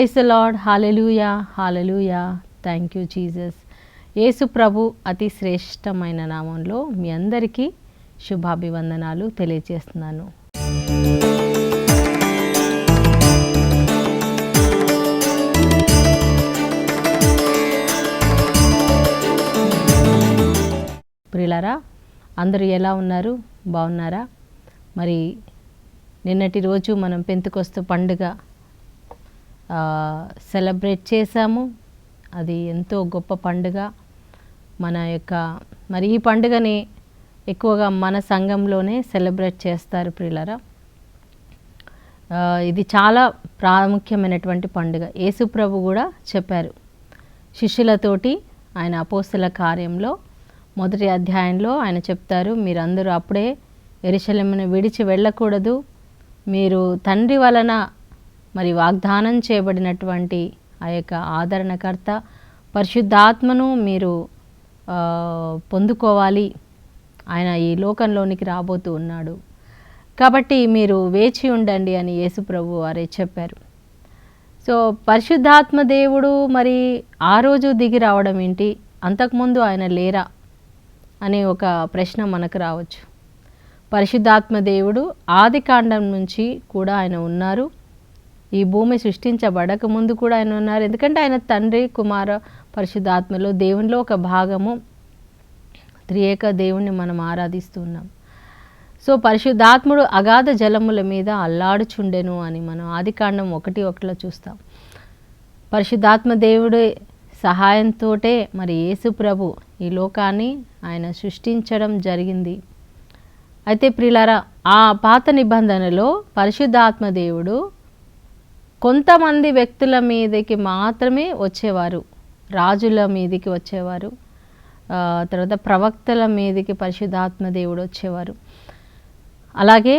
Praise the Lord. Hallelujah, hallelujah. Thank you Jesus. యేసు ప్రభు అతి శ్రేష్టమైన నామంలో మీ అందరికీ శుభాభివందనాలు తెలియజేస్తున్నాను. ప్రియులారా, అందరూ ఎలా ఉన్నారు? బాగున్నారా? మరి నిన్నటి రోజు మనం పెంతెకొస్తు పండుగ సెలబ్రేట్ చేశాము. అది ఎంతో గొప్ప పండుగ. మన యొక్క మరి ఈ పండుగని ఎక్కువగా మన సంఘంలోనే సెలబ్రేట్ చేస్తారు ప్రియులారా. ఇది చాలా ప్రాముఖ్యమైనటువంటి పండుగ. యేసు ప్రభు కూడా చెప్పారు శిష్యులతోటి. ఆయన అపోస్తల కార్యంలో 1వ అధ్యాయంలో ఆయన చెప్తారు, మీరందరూ అప్పుడే యెరూషలేమును విడిచి వెళ్ళకూడదు. మీరు తండ్రి వలన మరి వాగ్దానం చేయబడినటువంటి ఆ యొక్క ఆదరణకర్త పరిశుద్ధాత్మను మీరు పొందుకోవాలి. ఆయన ఈ లోకంలోనికి రాబోతూ ఉన్నాడు, కాబట్టి మీరు వేచి ఉండండి అని యేసు ప్రభు వారే చెప్పారు. సో పరిశుద్ధాత్మ దేవుడు మరి ఆ రోజు దిగి రావడం ఏంటి, అంతకుముందు ఆయన లేరా అనే ఒక ప్రశ్న మనకు రావచ్చు. పరిశుద్ధాత్మ దేవుడు ఆది కాండం నుంచి కూడా ఆయన ఉన్నారు. ఈ భూమి సృష్టించబడక ముందు కూడా ఆయన ఉన్నారు. ఎందుకంటే ఆయన తండ్రి, కుమార, పరిశుద్ధాత్మలో దేవునిలో ఒక భాగము. త్రియేక దేవుణ్ణి మనం ఆరాధిస్తున్నాం. సో పరిశుద్ధాత్ముడు అగాధ జలముల మీద అల్లాడుచుండెను అని మనం ఆది కాండం 1:1 చూస్తాం. పరిశుద్ధాత్మ దేవుడి సహాయంతోటే మరి యేసు ప్రభు ఈ లోకాన్ని ఆయన సృష్టించడం జరిగింది. అయితే ప్రియులారా, ఆ పాత నిబంధనలో పరిశుద్ధాత్మ దేవుడు కొంతమంది వ్యక్తుల మీదకి మాత్రమే వచ్చేవారు. రాజుల మీదకి వచ్చేవారు, తర్వాత ప్రవక్తల మీదకి పరిశుద్ధాత్మ దేవుడు వచ్చేవారు. అలాగే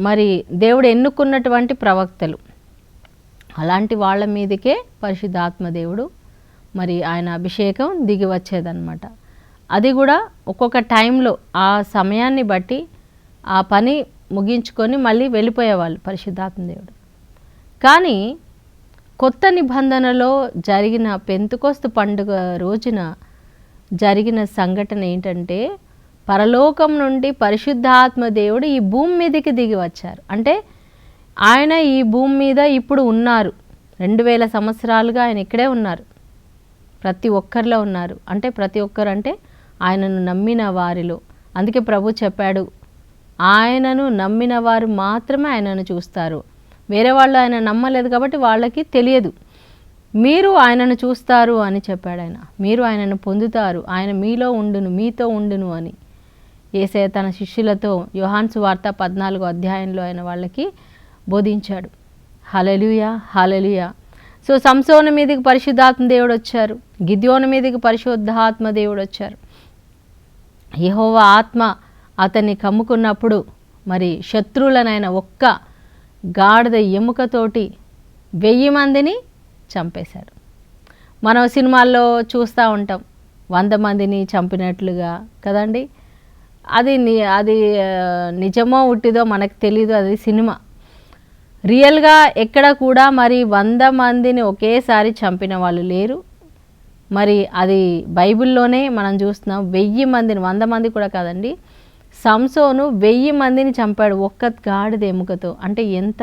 మరి దేవుడు ఎన్నుకున్నటువంటి ప్రవక్తలు, అలాంటి వాళ్ళ మీదకే పరిశుద్ధాత్మ దేవుడు మరి ఆయన అభిషేకం దిగి వచ్చేదన్నమాట. అది కూడా ఒక్కొక్క టైంలో ఆ సమయాన్ని బట్టి ఆ పని ముగించుకొని మళ్ళీ వెళ్ళిపోయేవాళ్ళు పరిశుద్ధాత్మ దేవుడు. కానీ కొత్త నిబంధనలో జరిగిన పెంతెకొస్తు పండుగ రోజున జరిగిన సంఘటన ఏంటంటే, పరలోకం నుండి పరిశుద్ధాత్మ దేవుడు ఈ భూమి మీదకి దిగి వచ్చారు. అంటే ఆయన ఈ భూమి మీద ఇప్పుడు ఉన్నారు. 2000 సంవత్సరాలుగా ఆయన ఇక్కడే ఉన్నారు, ప్రతి ఒక్కరిలో ఉన్నారు. అంటే ప్రతి ఒక్కరు అంటే ఆయనను నమ్మిన వారిలో. అందుకే ప్రభు చెప్పాడు, ఆయనను నమ్మిన వారు మాత్రమే ఆయనను చూస్తారు. వేరే వాళ్ళు ఆయన నమ్మలేదు కాబట్టి వాళ్ళకి తెలియదు. మీరు ఆయనను చూస్తారు అని చెప్పాడు ఆయన. మీరు ఆయనను పొందుతారు, ఆయన మీలో ఉండును, మీతో ఉండును అని యేసయ్య తన శిష్యులతో యోహాను సువార్త 14వ అధ్యాయంలో ఆయన వాళ్ళకి బోధించాడు. హల్లెలూయా, హల్లెలూయా. సో సంసోను మీదకి పరిశుద్ధాత్మ దేవుడు వచ్చారు, గిద్యోను మీదకి పరిశుద్ధాత్మ దేవుడు వచ్చారు. యెహోవా ఆత్మ అతన్ని కమ్ముకున్నప్పుడు మరి శత్రువులనైన ఒక్క గాడిద ఎముకతోటి 1000 మందిని చంపేశాడు. మనం సినిమాల్లో చూస్తూ ఉంటాం 100 మందిని చంపినట్లుగా కదండి. అది నిజమో ఉట్టిదో మనకు తెలీదు, అది సినిమా. రియల్గా ఎక్కడ కూడా మరి 100 మందిని ఒకేసారి చంపిన వాళ్ళు లేరు. మరి అది బైబిల్లోనే మనం చూస్తున్నాం. 1000 మందిని, 100 మంది కూడా కాదండి, సంసోను 1000 మందిని చంపాడు ఒక్క గాడిద ఎముకతో. అంటే ఎంత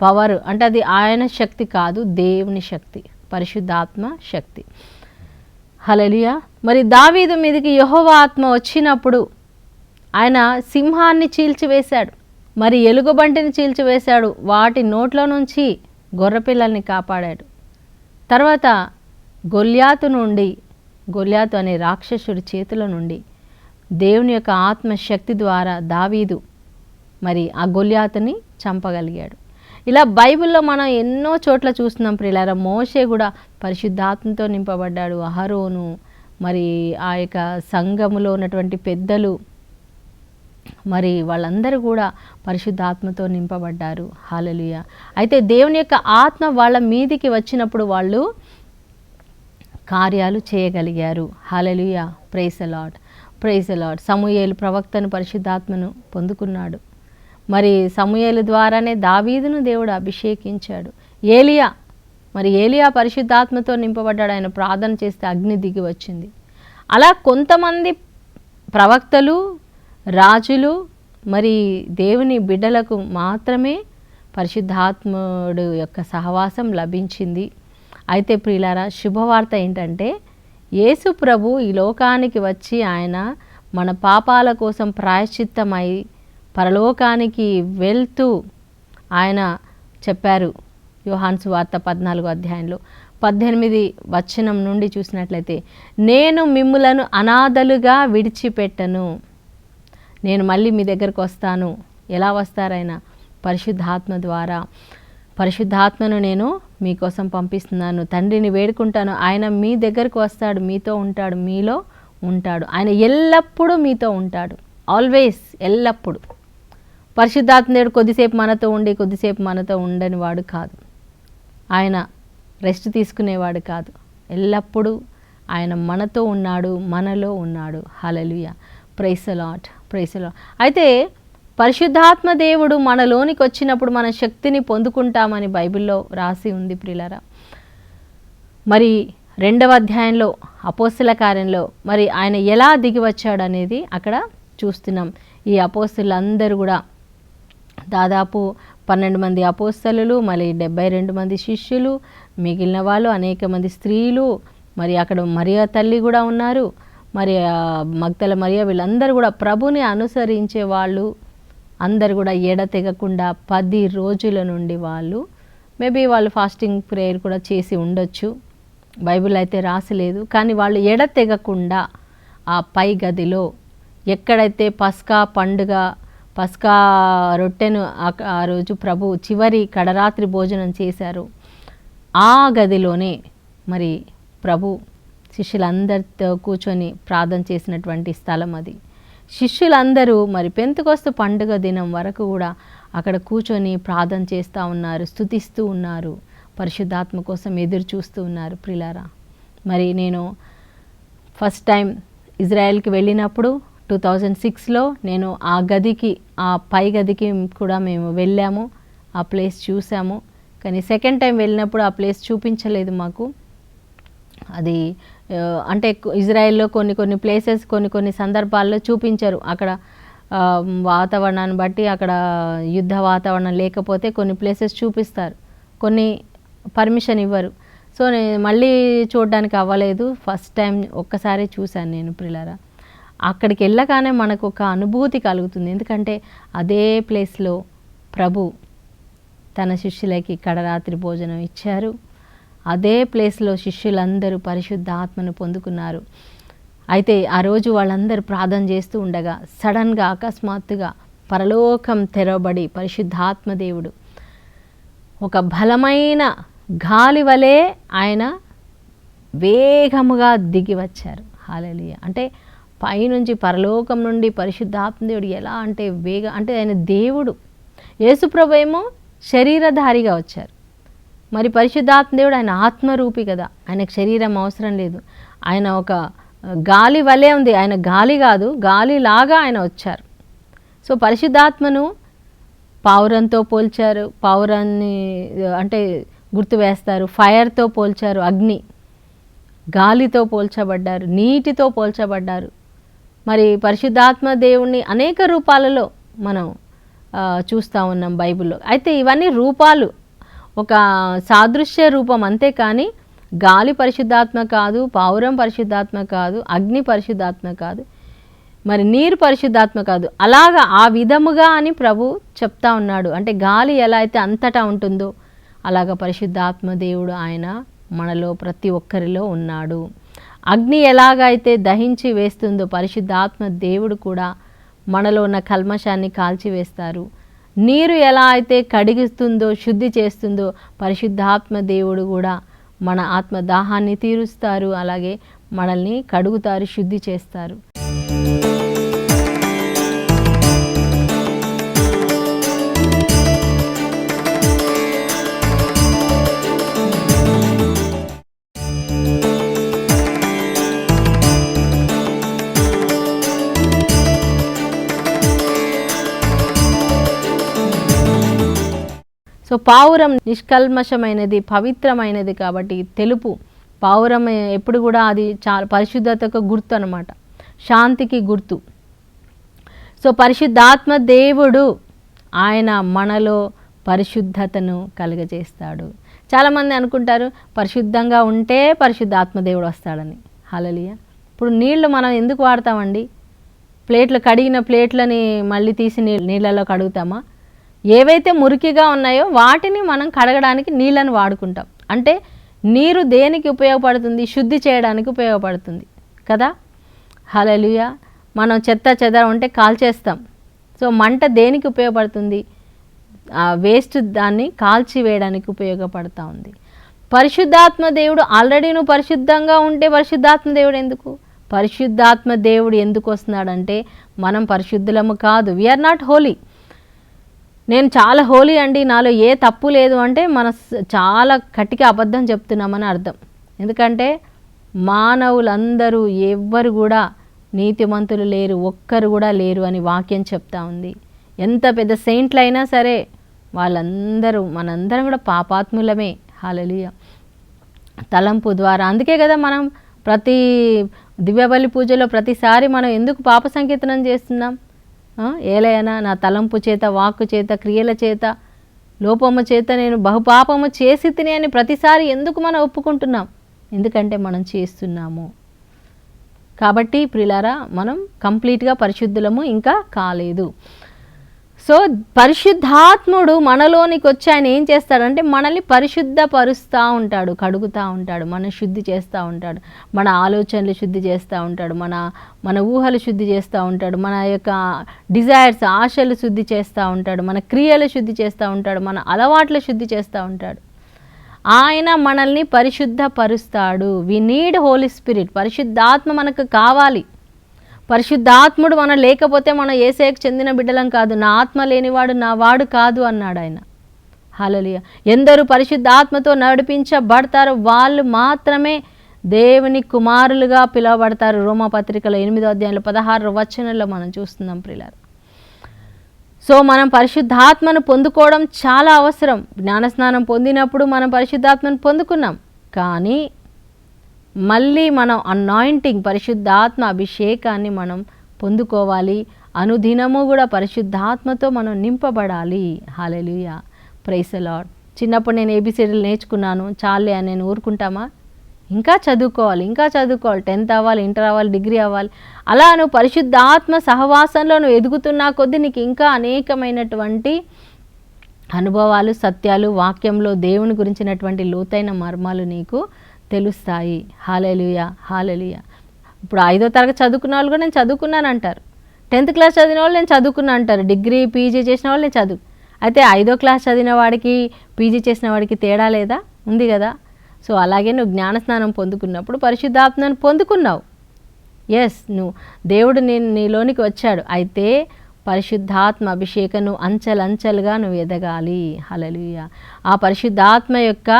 పవర్ అంటే అది ఆయన శక్తి కాదు, దేవుని శక్తి, పరిశుద్ధాత్మ శక్తి. హల్లెలూయా. మరి దావీదు మీదకి యెహోవా ఆత్మ వచ్చినప్పుడు ఆయన సింహాన్ని చీల్చివేశాడు, మరి ఎలుగుబంటిని చీల్చివేశాడు, వాటి నోట్లో నుంచి గొర్రెపిల్లల్ని కాపాడాడు. తర్వాత గొల్యాతు అనే రాక్షసుడి చేతుల నుండి దేవుని యొక్క ఆత్మశక్తి ద్వారా దావీదు మరి ఆ గొల్యాతుని చంపగలిగాడు. ఇలా బైబిల్లో మనం ఎన్నో చోట్ల చూస్తున్నాం ప్రియులారా. మోషే కూడా పరిశుద్ధాత్మతో నింపబడ్డాడు. అహరోను, మరి ఆ యొక్క సంఘములో ఉన్నటువంటి పెద్దలు, మరి వాళ్ళందరూ కూడా పరిశుద్ధాత్మతో నింపబడ్డారు. హల్లెలూయా. అయితే దేవుని యొక్క ఆత్మ వాళ్ళ మీదికి వచ్చినప్పుడు వాళ్ళు కార్యాలు చేయగలిగారు. Hallelujah. Praise the Lord, praise the Lord. సమూయేలు ప్రవక్తను పరిశుద్ధాత్మను పొందుకున్నాడు. మరి సమూయేలు ద్వారానే దావీదును దేవుడు అభిషేకించాడు. ఏలియా మరి ఏలియా పరిశుద్ధాత్మతో నింపబడ్డాడు, ఆయన ప్రార్థన చేస్తే అగ్ని దిగి వచ్చింది. అలా కొంతమంది ప్రవక్తలు, రాజులు, మరి దేవుని బిడ్డలకు మాత్రమే పరిశుద్ధాత్ముడు యొక్క సహవాసం లభించింది. అయితే ప్రియులారా, శుభవార్త ఏంటంటే యేసు ప్రభు ఈ లోకానికి వచ్చి ఆయన మన పాపాల కోసం ప్రాయశ్చిత్తమై పరలోకానికి వెళ్తూ ఆయన చెప్పారు. యోహాను సువార్త 14వ అధ్యాయంలో 18 వచనం నుండి చూసినట్లయితే, నేను మిమ్ములను అనాథలుగా విడిచిపెట్టను, నేను మళ్ళీ మీ దగ్గరకు వస్తాను. ఎలా వస్తారైనా? పరిశుద్ధాత్మ ద్వారా. పరిశుద్ధాత్మను నేను మీకోసం పంపిస్తున్నాను, తండ్రిని వేడుకుంటాను, ఆయన మీ దగ్గరకు వస్తాడు, మీతో ఉంటాడు, మీలో ఉంటాడు. ఆయన ఎల్లప్పుడూ మీతో ఉంటాడు, ఆల్వేస్, ఎల్లప్పుడూ. పరిశుద్ధాత్మ దేవుడు కొద్దిసేపు మనతో ఉండి కొద్దిసేపు మనతో ఉండని వాడు కాదు. ఆయన రెస్ట్ తీసుకునేవాడు కాదు. ఎల్లప్పుడూ ఆయన మనతో ఉన్నాడు, మనలో ఉన్నాడు. Hallelujah, praise the Lord, praise the Lord. అయితే పరిశుద్ధాత్మ దేవుడు మనలోనికి వచ్చినప్పుడు మన శక్తిని పొందుకుంటామని బైబిల్లో రాసి ఉంది ప్రియులారా. మరి 2వ అధ్యాయంలో అపోస్తల కార్యంలో మరి ఆయన ఎలా దిగి వచ్చాడు అనేది అక్కడ చూస్తున్నాం. ఈ అపోస్తలులందరూ కూడా దాదాపు 12 మంది అపోస్తలులు, మరి 72 మంది శిష్యులు, మిగిలిన వాళ్ళు అనేక మంది స్త్రీలు, మరి అక్కడ మరియా తల్లి కూడా ఉన్నారు, మరి మగ్దల మరియా, వీళ్ళందరూ కూడా ప్రభుని అనుసరించే వాళ్ళు అందరు కూడా ఎడతెగకుండా 10 రోజుల నుండి మేబీ వాళ్ళు ఫాస్టింగ్ ప్రేయర్ కూడా చేసి ఉండొచ్చు, బైబిల్ అయితే రాసలేదు. కానీ వాళ్ళు ఎడతెగకుండా ఆ పై గదిలో ఎక్కడైతే పస్కా రొట్టెను ఆ రోజు ప్రభు చివరి కడరాత్రి భోజనం చేశారు, ఆ గదిలోనే మరి ప్రభు శిష్యులందరితో కూర్చొని ప్రార్థన చేసినటువంటి స్థలం అది. శిష్యులందరూ మరి పెంతెకొస్తు పండుగ దినం వరకు కూడా అక్కడ కూర్చొని ప్రార్థన చేస్తూ ఉన్నారు, స్తుతిస్తూ ఉన్నారు, పరిశుద్ధాత్మ కోసం ఎదురు చూస్తూ ఉన్నారు. ప్రియులారా, మరి నేను ఫస్ట్ టైం ఇజ్రాయెల్కి వెళ్ళినప్పుడు 2006లో నేను ఆ గదికి, ఆ పై గదికి కూడా మేము వెళ్ళాము, ఆ ప్లేస్ చూసాము. కానీ సెకండ్ టైం వెళ్ళినప్పుడు ఆ ప్లేస్ చూపించలేదు మాకు. అది అంటే ఇజ్రాయెల్లో కొన్ని ప్లేసెస్ కొన్ని సందర్భాల్లో చూపించారు. అక్కడ వాతావరణాన్ని బట్టి అక్కడ యుద్ధ వాతావరణం లేకపోతే కొన్ని ప్లేసెస్ చూపిస్తారు, కొన్ని పర్మిషన్ ఇవ్వరు. సో నేను మళ్ళీ చూడడానికి అవ్వలేదు. ఫస్ట్ టైం ఒక్కసారి చూశాను నేను ప్రియులారా. అక్కడికి వెళ్ళగానే మనకు ఒక అనుభూతి కలుగుతుంది. ఎందుకంటే అదే ప్లేస్లో ప్రభు తన శిష్యులకి కడరాత్రి భోజనం ఇచ్చారు. అదే ప్లేస్లో శిష్యులందరూ పరిశుద్ధాత్మను పొందుకున్నారు. అయితే ఆ రోజు వాళ్ళందరూ ప్రార్థన చేస్తూ ఉండగా సడన్గా అకస్మాత్తుగా పరలోకం తెరవబడి పరిశుద్ధాత్మ దేవుడు ఒక బలమైన గాలి వలె ఆయన వేగముగా దిగి వచ్చారు. హల్లెలూయా. అంటే పైనుంచి పరలోకం నుండి పరిశుద్ధాత్మ దేవుడు ఎలా అంటే అంటే ఆయన దేవుడు. యేసుప్రభు ఏమో శరీరధారిగా వచ్చారు. మరి పరిశుద్ధాత్మ దేవుడు ఆయన ఆత్మరూపి కదా, ఆయనకు శరీరం అవసరం లేదు. ఆయన ఒక గాలి వలె ఉంది, ఆయన గాలి కాదు, గాలిలాగా ఆయన వచ్చారు. సో పరిశుద్ధాత్మను పావురంతో పోల్చారు, పావురాన్ని అంటే గుర్తు వేస్తారు, ఫైర్తో పోల్చారు, అగ్ని, గాలితో పోల్చబడ్డారు, నీటితో పోల్చబడ్డారు. మరి పరిశుద్ధాత్మ దేవుణ్ణి అనేక రూపాలలో మనం చూస్తూ ఉన్నాం బైబిల్లో. అయితే ఇవన్నీ రూపాలు, ఒక సాదృశ్య రూపం అంతే. కానీ గాలి పరిశుద్ధాత్మ కాదు, పావురం పరిశుద్ధాత్మ కాదు, అగ్ని పరిశుద్ధాత్మ కాదు, మరి నీరు పరిశుద్ధాత్మ కాదు. అలాగా ఆ విధముగా అని ప్రభు చెప్తా ఉన్నాడు. అంటే గాలి ఎలా అయితే అంతటా ఉంటుందో అలాగ పరిశుద్ధాత్మ దేవుడు ఆయన మనలో ప్రతి ఒక్కరిలో ఉన్నాడు. అగ్ని ఎలాగైతే దహించి వేస్తుందో పరిశుద్ధాత్మ దేవుడు కూడా మనలో ఉన్న కల్మషాన్ని కాల్చివేస్తారు. నీరు ఎలా అయితే కడిగిస్తుందో, శుద్ధి చేస్తుందో పరిశుద్ధాత్మ దేవుడు కూడా మన ఆత్మ దాహాన్ని తీరుస్తారు, అలాగే మనల్ని కడుగుతారు, శుద్ధి చేస్తారు. సో పావురం నిష్కల్మషమైనది, పవిత్రమైనది కాబట్టి తెలుపు పావురం ఎప్పుడు కూడా అది చాలా పరిశుద్ధతకు గుర్తు అన్నమాట, శాంతికి గుర్తు. సో పరిశుద్ధాత్మ దేవుడు ఆయన మనలో పరిశుద్ధతను కలుగజేస్తాడు. చాలామంది అనుకుంటారు పరిశుద్ధంగా ఉంటే పరిశుద్ధాత్మ దేవుడు వస్తాడని. హల్లెలూయా. ఇప్పుడు నీళ్లు మనం ఎందుకు వాడతామండి? ప్లేట్లు కడిగిన ప్లేట్లని మళ్ళీ తీసి నీళ్ళలో కడుగుతామా? ఏవైతే మురికిగా ఉన్నాయో వాటిని మనం కడగడానికి నీళ్ళని వాడుకుంటాం. అంటే నీరు దేనికి ఉపయోగపడుతుంది? శుద్ధి చేయడానికి ఉపయోగపడుతుంది కదా. హల్లెలూయా. మనం చెత్త చెదర ఉంటే కాల్చేస్తాం. సో మంట దేనికి ఉపయోగపడుతుంది? వేస్ట్ దాన్ని కాల్చి వేయడానికి ఉపయోగపడుతూ ఉంది. పరిశుద్ధాత్మ దేవుడు ఆల్రెడీ నువ్వు పరిశుద్ధంగా ఉంటే పరిశుద్ధాత్మ దేవుడు ఎందుకు? పరిశుద్ధాత్మ దేవుడు ఎందుకు వస్తున్నాడంటే మనం పరిశుద్ధులము కాదు. We are not holy. నేను చాలా హోలీ అండి, నాలో ఏ తప్పు లేదు అంటే మనం చాలా గట్టిగా అబద్ధం చెప్తున్నామని అర్థం. ఎందుకంటే మానవులందరూ ఎవ్వరు కూడా నీతిమంతులు లేరు, ఒక్కరు కూడా లేరు అని వాక్యం చెప్తా ఉంది. ఎంత పెద్ద సెయింట్లు అయినా సరే వాళ్ళందరూ మనందరం కూడా పాపాత్ములమే. హల్లెలూయా. తలంపు ద్వారా. అందుకే కదా మనం ప్రతి దివ్యబలి పూజలో ప్రతిసారి మనం ఎందుకు పాప సంకీర్తనం చేస్తున్నాం? ఏలైనా నా తలంపు చేత, వాక్కు చేత, క్రియల చేత, లోపము చేత నేను బహుపాపము చేసి తిని అని ప్రతిసారి ఎందుకు మనం ఒప్పుకుంటున్నాం? ఎందుకంటే మనం చేస్తున్నాము కాబట్టి. ప్రియులారా, మనం కంప్లీట్గా పరిశుద్ధులము ఇంకా కాలేదు. సో పరిశుద్ధాత్ముడు మనలోనికి వచ్చి ఆయన ఏం చేస్తాడంటే మనల్ని పరిశుద్ధపరుస్తూ ఉంటాడు, కడుగుతూ ఉంటాడు, మన శుద్ధి చేస్తూ ఉంటాడు, మన ఆలోచనలు శుద్ధి చేస్తూ ఉంటాడు, మన ఊహలు శుద్ధి చేస్తూ ఉంటాడు, మన యొక్క డిజైర్స్ ఆశలు శుద్ధి చేస్తూ ఉంటాడు, మన క్రియలు శుద్ధి చేస్తూ ఉంటాడు, మన అలవాట్లు శుద్ధి చేస్తూ ఉంటాడు. ఆయన మనల్ని పరిశుద్ధపరుస్తాడు. We need Holy Spirit. పరిశుద్ధాత్మ మనకు కావాలి. పరిశుద్ధాత్ముడు మనం లేకపోతే మనం యేసయ్యకు చెందిన బిడ్డలం కాదు. నా ఆత్మ లేనివాడు నా వాడు కాదు అన్నాడు ఆయన. హల్లెలూయా. ఎందరూ పరిశుద్ధాత్మతో నడిపించబడతారో వాళ్ళు మాత్రమే దేవుని కుమారులుగా పిలువబడతారు. రోమాపత్రికలో 8వ అధ్యాయంలో 16వ వచనంలో మనం చూస్తున్నాం ప్రియులారా. సో మనం పరిశుద్ధాత్మను పొందుకోవడం చాలా అవసరం. జ్ఞానస్నానం పొందినప్పుడు మనం పరిశుద్ధాత్మను పొందుకున్నాం. కానీ మళ్ళీ మనం అనాయింటింగ్, పరిశుద్ధాత్మ అభిషేకాన్ని మనం పొందుకోవాలి. అనుదినము కూడా పరిశుద్ధాత్మతో మనం నింపబడాలి. హల్లెలూయా. Praise the Lord. చిన్నప్పుడు నేను ఏబిసిడీలు నేర్చుకున్నాను చాలే అని నేను ఊరుకుంటామా? ఇంకా చదువుకోవాలి, ఇంకా చదువుకోవాలి. 10th అవ్వాలి, ఇంటర్ అవ్వాలి, డిగ్రీ అవ్వాలి. అలా నువ్వు పరిశుద్ధాత్మ సహవాసంలో నువ్వు ఎదుగుతున్నా కొద్దీ నీకు ఇంకా అనేకమైనటువంటి అనుభవాలు, సత్యాలు, వాక్యంలో దేవుని గురించినటువంటి లోతైన మర్మాలు నీకు తెలుస్తాయి. హల్లెలూయా. హల్లెలూయా. ఇప్పుడు 5వ తరగతి చదువుకున్న వాళ్ళు కూడా నేను చదువుకున్నాను అంటారు. 10th క్లాస్ చదివిన వాళ్ళు నేను చదువుకున్నా అంటారు. డిగ్రీ పీజీ చేసిన వాళ్ళు నేను చదువు. అయితే 5వ క్లాస్ చదివిన వాడికి పీజీ చేసిన వాడికి తేడా లేదా? ఉంది కదా. సో అలాగే నువ్వు జ్ఞానస్నానం పొందుకున్నప్పుడు పరిశుద్ధాత్మను పొందుకున్నావు. ఎస్, నువ్వు దేవుడు నీలోనికి వచ్చాడు. అయితే పరిశుద్ధాత్మ అభిషేకం నువ్వు అంచెలంచెలుగా నువ్వు ఎదగాలి. హల్లెలూయా. ఆ పరిశుద్ధాత్మ యొక్క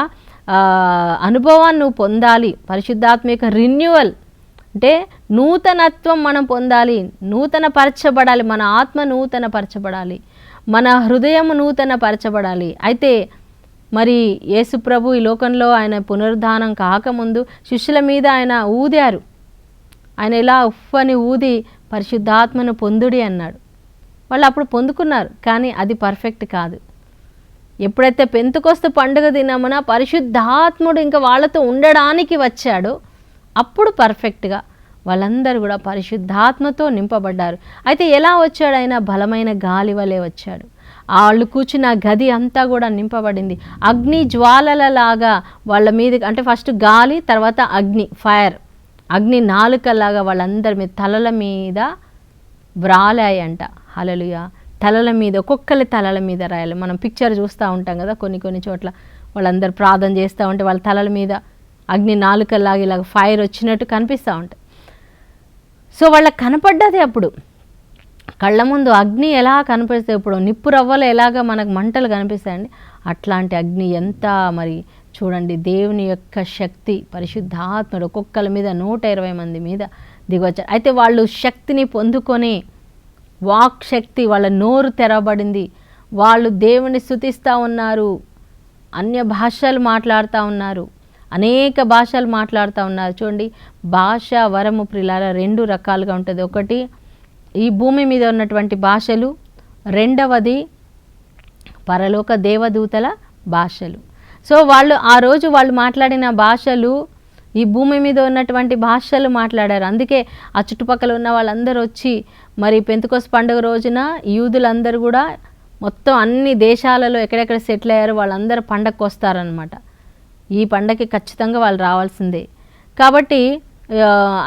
అనుభవాన్ని నువ్వు పొందాలి. పరిశుద్ధాత్మ యొక్క రిన్యూవల్ అంటే నూతనత్వం మనం పొందాలి, నూతన పరచబడాలి, మన ఆత్మ నూతన పరచబడాలి, మన హృదయం నూతన పరచబడాలి. అయితే మరి యేసు ప్రభు ఈ లోకంలో ఆయన పునరుద్ధానం కాకముందు శిష్యుల మీద ఆయన ఊదారు. ఆయన ఇలా ఉఫ్ఫని ఊది పరిశుద్ధాత్మను పొందుడి అన్నాడు. వాళ్ళు అప్పుడు పొందుకున్నారు, కానీ అది పర్ఫెక్ట్ కాదు. ఎప్పుడైతే పెంతెకొస్తు పండుగ దినమున పరిశుద్ధాత్ముడు ఇంకా వాళ్ళతో ఉండడానికి వచ్చాడో అప్పుడు పర్ఫెక్ట్గా వాళ్ళందరూ కూడా పరిశుద్ధాత్మతో నింపబడ్డారు. అయితే ఎలా వచ్చాడు? ఆయన బలమైన గాలి వలె వచ్చాడు. వాళ్ళు కూర్చున్న గది అంతా కూడా నింపబడింది. అగ్ని జ్వాలలలాగా వాళ్ళ మీద, అంటే ఫస్ట్ గాలి, తర్వాత అగ్ని, ఫైర్, అగ్ని నాలుకలాగా వాళ్ళందరి మీద తలల మీద వ్రాలాయంట. హల్లెలూయా. తలల మీద, ఒక్కొక్కరి తలల మీద రాయాలి. మనం పిక్చర్ చూస్తూ ఉంటాం కదా, కొన్ని చోట్ల వాళ్ళందరూ ప్రార్థన చేస్తూ ఉంటే వాళ్ళ తలల మీద అగ్ని నాలుకలాగా ఇలాగ ఫైర్ వచ్చినట్టు కనిపిస్తూ ఉంటాయి. సో వాళ్ళకి కనపడ్డది. అప్పుడు కళ్ళ ముందు అగ్ని ఎలా కనిపిస్తాయి, ఇప్పుడు నిప్పు రవ్వలు ఎలాగ మనకు మంటలు కనిపిస్తాయండి, అట్లాంటి అగ్ని ఎంత మరి చూడండి. దేవుని యొక్క శక్తి, పరిశుద్ధాత్ముడు ఒక్కొక్కరి మీద 120 మంది మీద దిగొచ్చారు. అయితే వాళ్ళు శక్తిని పొందుకొని, వాక్ శక్తి, వాళ్ళ నోరు తెరవబడింది, వాళ్ళు దేవుని స్తుతిస్తూ ఉన్నారు, అన్య భాషలు మాట్లాడుతూ ఉన్నారు, అనేక భాషలు మాట్లాడుతూ ఉన్నారు. చూడండి, భాష వరము ప్రియులారా 2 రకాలుగా ఉంటుంది. ఒకటి ఈ భూమి మీద ఉన్నటువంటి భాషలు, రెండవది పరలోక దేవదూతల భాషలు. సో వాళ్ళు ఆ రోజు వాళ్ళు మాట్లాడిన భాషలు ఈ భూమి మీద ఉన్నటువంటి భాషలు మాట్లాడారు. అందుకే ఆ చుట్టుపక్కల ఉన్న వాళ్ళందరూ వచ్చి మరి పెంతెకొస్తు పండుగ రోజున యూదులందరూ కూడా మొత్తం అన్ని దేశాలలో ఎక్కడెక్కడ సెటిల్ అయ్యారో వాళ్ళందరూ పండగకు వస్తారనమాట. ఈ పండగకి ఖచ్చితంగా వాళ్ళు రావాల్సిందే. కాబట్టి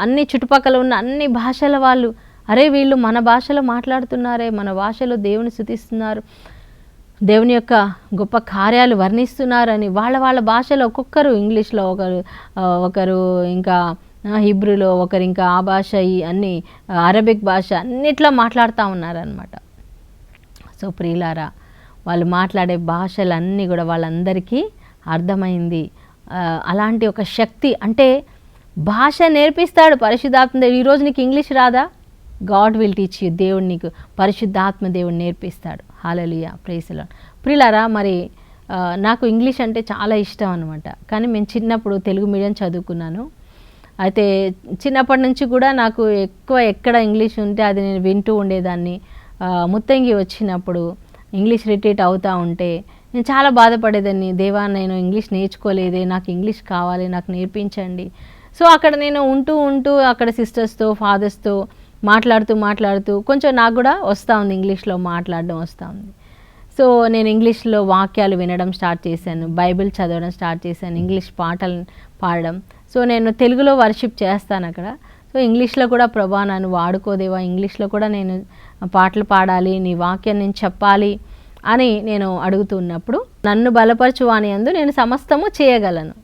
అన్ని చుట్టుపక్కల ఉన్న అన్ని భాషల వాళ్ళు, అరే వీళ్ళు మన భాషలో మాట్లాడుతున్నారే, మన భాషలో దేవుని స్తుతిస్తున్నారు, దేవుని యొక్క గొప్ప కార్యాలు వర్ణిస్తున్నారని వాళ్ళ భాషలో ఒక్కొక్కరు, ఇంగ్లీష్లో ఒకరు ఇంకా హిబ్రూలో ఒకరు, ఇంకా ఆ భాష, ఈ అన్ని అరబిక్ భాష అన్నిట్లో మాట్లాడుతూ ఉన్నారనమాట. సో ప్రియులారా, వాళ్ళు మాట్లాడే భాషలన్నీ కూడా వాళ్ళందరికీ అర్థమైంది. అలాంటి ఒక శక్తి, అంటే భాష నేర్పిస్తాడు పరిశుద్ధాత్మ దేవుడు. ఈరోజు నీకు ఇంగ్లీష్ రాదా? God will teach you. దేవుడు నీకు, పరిశుద్ధాత్మ దేవుడు నేర్పిస్తాడు. హల్లెలూయా, ప్రైజ్ ది లార్డ్. ప్రియులారా, మరి నాకు ఇంగ్లీష్ అంటే చాలా ఇష్టం అనమాట. కానీ మేము చిన్నప్పుడు తెలుగు మీడియం చదువుకున్నాను. అయితే చిన్నప్పటి నుంచి కూడా నాకు ఎక్కడ ఇంగ్లీష్ ఉంటే అది నేను వింటూ ఉండేదాన్ని. ముత్తంగి వచ్చినప్పుడు ఇంగ్లీష్ రిట్రీట్ అవుతూ ఉంటే నేను చాలా బాధపడేదాన్ని. దేవా, నేను ఇంగ్లీష్ నేర్చుకోలేదే, నాకు ఇంగ్లీష్ కావాలి, నాకు నేర్పించండి. సో అక్కడ నేను ఉంటూ అక్కడ సిస్టర్స్తో, ఫాదర్స్తో మాట్లాడుతూ కొంచెం నాకు కూడా వస్తూ ఉంది, ఇంగ్లీష్లో మాట్లాడడం వస్తూ ఉంది. సో నేను ఇంగ్లీష్లో వాక్యాలు వినడం స్టార్ట్ చేశాను, బైబిల్ చదవడం స్టార్ట్ చేశాను, ఇంగ్లీష్ పాటలు పాడడం. సో నేను తెలుగులో వర్షిప్ చేస్తాను అక్కడ. సో ఇంగ్లీష్లో కూడా ప్రభా నన్ను వాడుకోదేవా, ఇంగ్లీష్లో కూడా నేను పాటలు పాడాలి, నీ వాక్యం నేను చెప్పాలి అని నేను అడుగుతున్నప్పుడు, నన్ను బలపరచు అని అందు నేను సమస్తము చేయగలను.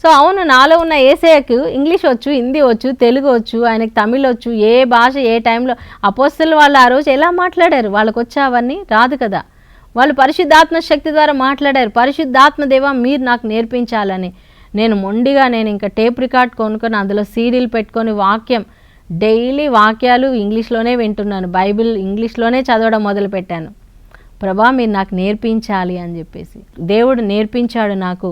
సో అవును, నాలో ఉన్న యేసయ్యకు ఇంగ్లీష్ వచ్చు, హిందీ వచ్చు, తెలుగు వచ్చు, ఆయనకు తమిళ్ వచ్చు. ఏ భాష ఏ టైంలో అపోస్తలులు వాళ్ళు ఆ రోజు ఎలా మాట్లాడారు? వాళ్ళకు వచ్చా? అవన్నీ రాదు కదా. వాళ్ళు పరిశుద్ధాత్మ శక్తి ద్వారా మాట్లాడారు. పరిశుద్ధాత్మ దేవా మీరు నాకు నేర్పించాలని నేను మొండిగా నేను ఇంకా టేప్ రికార్డ్ కొనుక్కొని అందులో సీడీలు పెట్టుకొని వాక్యం డైలీ వాక్యాలు ఇంగ్లీష్లోనే వింటున్నాను. బైబిల్ ఇంగ్లీష్లోనే చదవడం మొదలుపెట్టాను. ప్రభా మీరు నాకు నేర్పించాలి అని చెప్పేసి దేవుడు నేర్పించాడు నాకు.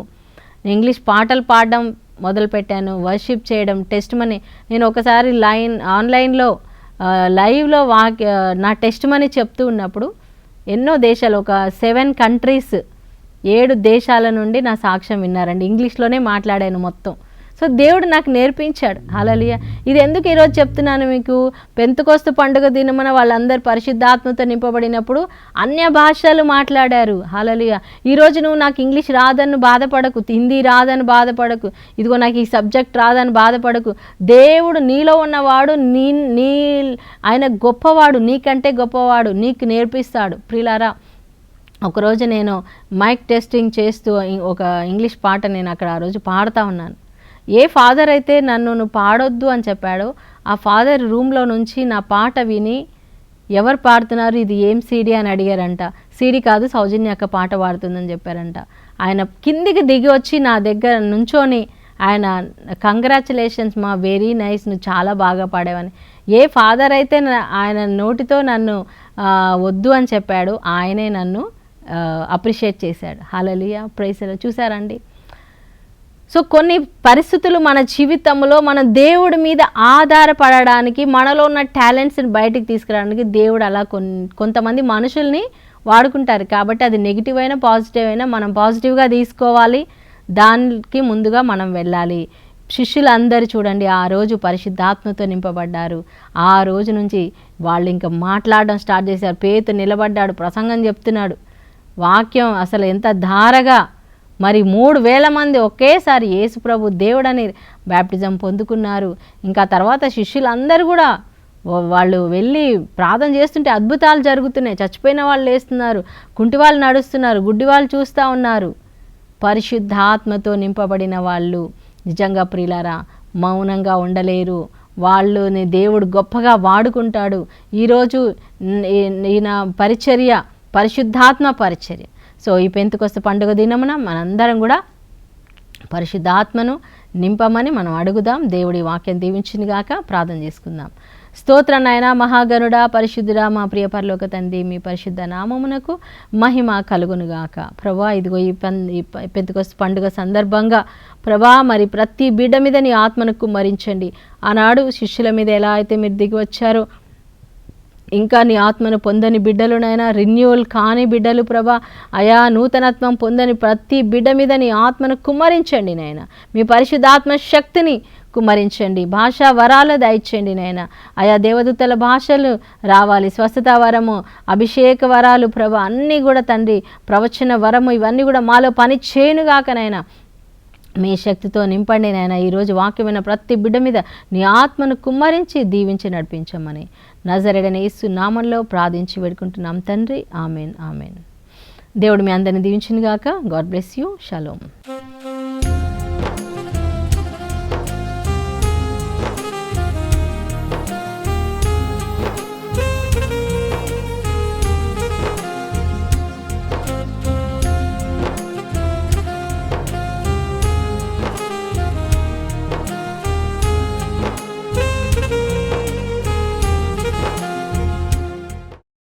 ఇంగ్లీష్ పాటలు పాడడం మొదలుపెట్టాను, వర్షిప్ చేయడం, టెస్ట్ మనీ. నేను ఒకసారి ఆన్లైన్లో లైవ్లో నా టెస్ట్ మనీ చెప్తూ ఉన్నప్పుడు ఎన్నో దేశాలు, ఒక 7 కంట్రీస్, 7 దేశాల నుండి నా సాక్ష్యం విన్నారండి. ఇంగ్లీష్లోనే మాట్లాడాను మొత్తం. సో దేవుడు నాకు నేర్పించాడు. హల్లెలూయా. ఇది ఎందుకు ఈరోజు చెప్తున్నాను మీకు? పెంతెకొస్తు పండుగ దినమున వాళ్ళందరూ పరిశుద్ధాత్మతో నింపబడినప్పుడు అన్య భాషలు మాట్లాడారు. హల్లెలూయా. ఈరోజు నువ్వు నాకు ఇంగ్లీష్ రాదని బాధపడకు, హిందీ రాదని బాధపడకు, ఇదిగో నాకు ఈ సబ్జెక్ట్ రాదని బాధపడకు. దేవుడు నీలో ఉన్నవాడు, ఆయన గొప్పవాడు, నీకంటే గొప్పవాడు, నీకు నేర్పిస్తాడు. ప్రియులారా, ఒకరోజు నేను మైక్ టెస్టింగ్ చేస్తూ ఒక ఇంగ్లీష్ పాట నేను అక్కడ ఆ రోజు పాడుతూ ఉన్నాను. ఏ ఫాదర్ అయితే నువ్వు పాడొద్దు అని చెప్పాడో ఆ ఫాదర్ రూమ్లో నుంచి నా పాట విని, ఎవరు పాడుతున్నారు, ఇది ఏం సీడీ అని అడిగారంట. సీడీ కాదు, సౌజన్య అక్క పాట పాడుతుందని చెప్పారంట. ఆయన కిందికి దిగి వచ్చి నా దగ్గర నుంచొని ఆయన కంగ్రాచులేషన్స్ మా, వెరీ నైస్, నువ్వు చాలా బాగా పాడేవని. ఏ ఫాదర్ అయితే ఆయన నోటితో నన్ను వద్దు అని చెప్పాడు, ఆయనే నన్ను అప్రిషియేట్ చేశాడు. హల్లెలూయా, ప్రైజ్ ది లార్డ్. చూసారండి. సో కొన్ని పరిస్థితులు మన జీవితంలో మన దేవుడి మీద ఆధారపడడానికి, మనలో ఉన్న టాలెంట్స్ని బయటికి తీసుకురావడానికి దేవుడు అలా కొంతమంది మనుషుల్ని వాడుకుంటారు. కాబట్టి అది నెగిటివ్ అయినా పాజిటివ్ అయినా మనం పాజిటివ్గా తీసుకోవాలి, దానికి ముందుగా మనం వెళ్ళాలి. శిష్యులందరూ చూడండి, ఆ రోజు పరిశుద్ధాత్మతో నింపబడ్డారు. ఆ రోజు నుంచి వాళ్ళు ఇంకా మాట్లాడడం స్టార్ట్ చేశారు. పేతురు నిలబడ్డాడు, ప్రసంగం చెప్తున్నాడు, వాక్యం అసలు ఎంత ధారగా. మరి 3,000 మంది ఒకేసారి యేసు ప్రభు దేవుడని బ్యాప్టిజం పొందుకున్నారు. ఇంకా తర్వాత శిష్యులందరూ కూడా వాళ్ళు వెళ్ళి ప్రార్థన చేస్తుంటే అద్భుతాలు జరుగుతున్నాయి. చచ్చిపోయిన వాళ్ళు లేస్తున్నారు, కుంటి వాళ్ళు నడుస్తున్నారు, గుడ్డి వాళ్ళు చూస్తూ ఉన్నారు. పరిశుద్ధాత్మతో నింపబడిన వాళ్ళు నిజంగా ప్రియులారా మౌనంగా ఉండలేరు. వాళ్ళని దేవుడు గొప్పగా వాడుకుంటాడు. ఈరోజు ఈయన పరిచర్య పరిశుద్ధాత్మ పరిచర్య. సో ఈ పెంతెకొస్తు పండుగ దినమున మనందరం కూడా పరిశుద్ధాత్మను నింపమని మనం అడుగుదాం. దేవుడి వాక్యం దీవించినగాక. ప్రార్థన చేసుకుందాం. స్తోత్రం నాయనా, మహాగణుడా, పరిశుద్ధుడా, మా ప్రియ పరలోక తండ్రి, మీ పరిశుద్ధ నామమునకు మహిమ కలుగునుగాక. ప్రభా, ఇదిగో ఈ పెంతెకొస్తు పండుగ సందర్భంగా ప్రభా, మరి ప్రతి బిడ్డ మీద నీ ఆత్మను కుమ్మరించండి. ఆనాడు శిష్యుల మీద ఎలా అయితే మీరు దిగి వచ్చారో, ఇంకా నీ ఆత్మను పొందని బిడ్డలునైనా, రిన్యూవల్ కాని బిడ్డలు ప్రభా, అయా నూతనత్వం పొందని ప్రతి బిడ్డ మీద నీ ఆత్మను కుమ్మరించండి నాయన. మీ పరిశుద్ధాత్మ శక్తిని కుమ్మరించండి. భాషా వరాలు దయచేయండి నాయన. ఆయా దేవదూతల భాషలు రావాలి, స్వస్థత వరము, అభిషేక వరాలు ప్రభా, అన్నీ కూడా తండ్రి, ప్రవచన వరము, ఇవన్నీ కూడా మాలో పని చేయనుగాక నాయన. మీ శక్తితో నింపండి నాయన. ఈరోజు వాక్యమైన ప్రతి బిడ్డ మీద నీ ఆత్మను కుమ్మరించి దీవించి నడిపించమని నజరేయుడైన యేసు నామంలో ప్రార్థించి వేడుకుంటున్నాం తండ్రి. Amen, amen. దేవుడు మీ అందరిని దీవించునుగాక. God bless you. షలోమ్.